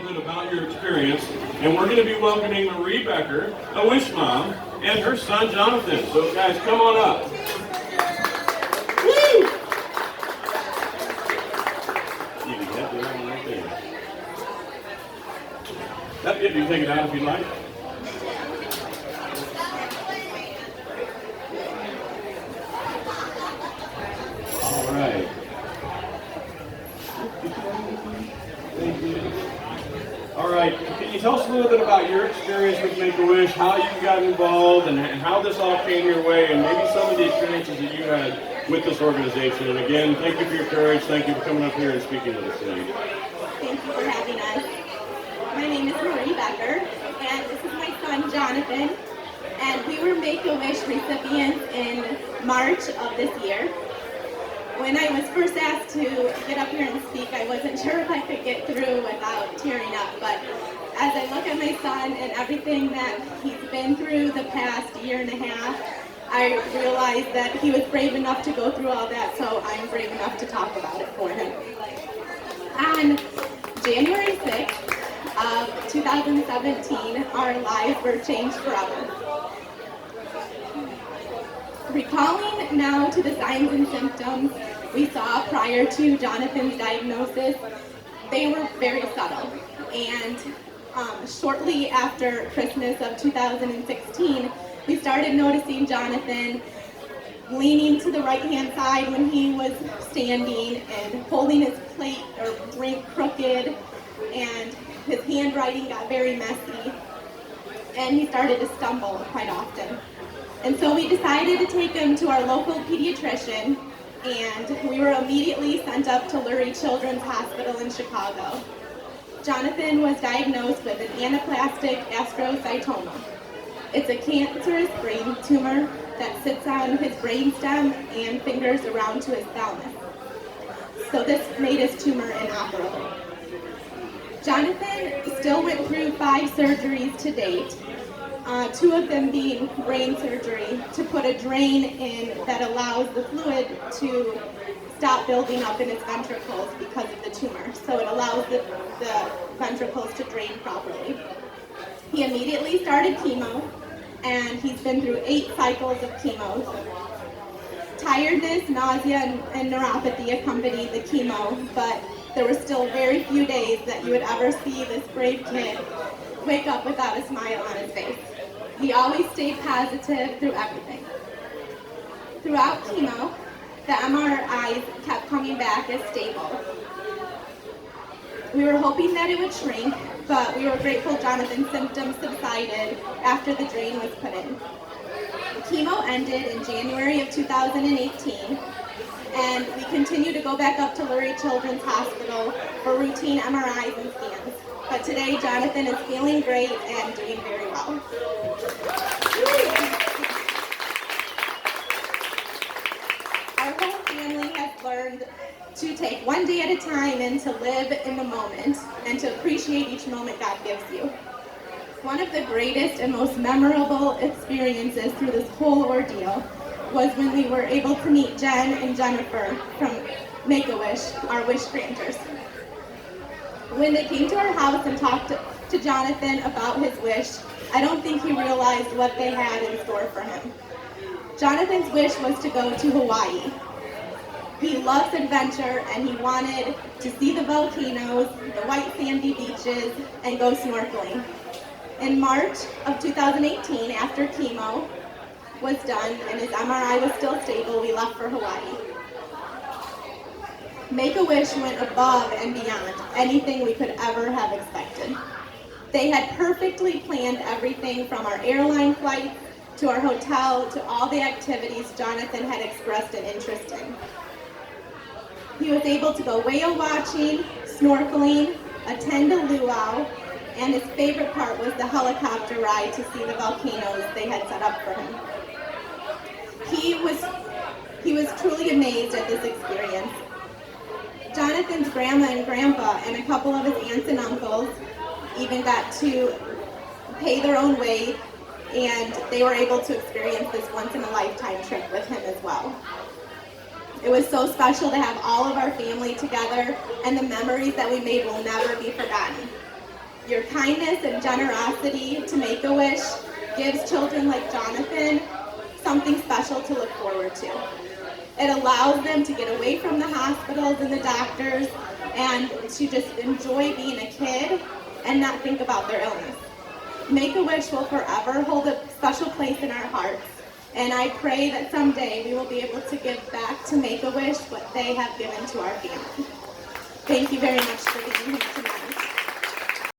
bit about your experience, and we're going to be welcoming Marie Becker, a Wish mom, and her son Jonathan. So guys, come on up. Woo! You can have that one right there. That's it. You can take it out if you'd like. All right. Thank you. All right, can you tell us a little bit about your experience with Make-A-Wish, how you got involved, and how this all came your way, and maybe some of the experiences that you had with this organization? And again, thank you for your courage. Thank you for coming up here and speaking with us today. Thank you for having us. My name is Marie Becker, and this is my son Jonathan. And we were Make-A-Wish recipients in March of this year. When I was first asked to get up here and speak, I wasn't sure if I could get through without tearing up. But as I look at my son and everything that he's been through the past year and a half, I realized that he was brave enough to go through all that, so I'm brave enough to talk about it for him. On January 6th of 2017, our lives were changed forever. Recalling now to the signs and symptoms we saw prior to Jonathan's diagnosis, they were very subtle. And shortly after Christmas of 2016, we started noticing Jonathan leaning to the right-hand side when he was standing and holding his plate or drink crooked, and his handwriting got very messy, and he started to stumble quite often. And so we decided to take him to our local pediatrician, and we were immediately sent up to Lurie Children's Hospital in Chicago. Jonathan was diagnosed with an anaplastic astrocytoma. It's a cancerous brain tumor that sits on his brainstem and fingers around to his thalamus. So this made his tumor inoperable. Jonathan still went through 5 surgeries to date, 2 of them being brain surgery to put a drain in that allows the fluid to stop building up in his ventricles because of the tumor. So it allows the ventricles to drain properly. He immediately started chemo, and he's been through 8 cycles of chemo. Tiredness, nausea, and neuropathy accompanied the chemo, but there were still very few days that you would ever see this brave kid wake up without a smile on his face. He always stayed positive through everything. Throughout chemo, the MRIs kept coming back as stable. We were hoping that it would shrink, but we were grateful Jonathan's symptoms subsided after the drain was put in. Chemo ended in January of 2018, and we continue to go back up to Lurie Children's Hospital for routine MRIs and scans. But today, Jonathan is feeling great and doing very well. Our whole family has learned to take one day at a time and to live in the moment and to appreciate each moment God gives you. One of the greatest and most memorable experiences through this whole ordeal was when we were able to meet Jen and Jennifer from Make-A-Wish, our wish granters. When they came to our house and talked to Jonathan about his wish, I don't think he realized what they had in store for him. Jonathan's wish was to go to Hawaii. He loves adventure, and he wanted to see the volcanoes, the white sandy beaches, and go snorkeling. In March of 2018, after chemo was done and his MRI was still stable, we left for Hawaii. Make-A-Wish went above and beyond anything we could ever have expected. They had perfectly planned everything from our airline flights to our hotel to all the activities Jonathan had expressed an interest in. He was able to go whale watching, snorkeling, attend a luau, and his favorite part was the helicopter ride to see the volcanoes they had set up for him. He was truly amazed at this experience. Jonathan's grandma and grandpa and a couple of his aunts and uncles even got to pay their own way, and they were able to experience this once-in-a-lifetime trip with him as well. It was so special to have all of our family together, and the memories that we made will never be forgotten. Your kindness and generosity to Make-A-Wish gives children like Jonathan something special to look forward to. It allows them to get away from the hospitals and the doctors and to just enjoy being a kid and not think about their illness. Make-A-Wish will forever hold a special place in our hearts, and I pray that someday we will be able to give back to Make-A-Wish what they have given to our family. Thank you very much for being here tonight.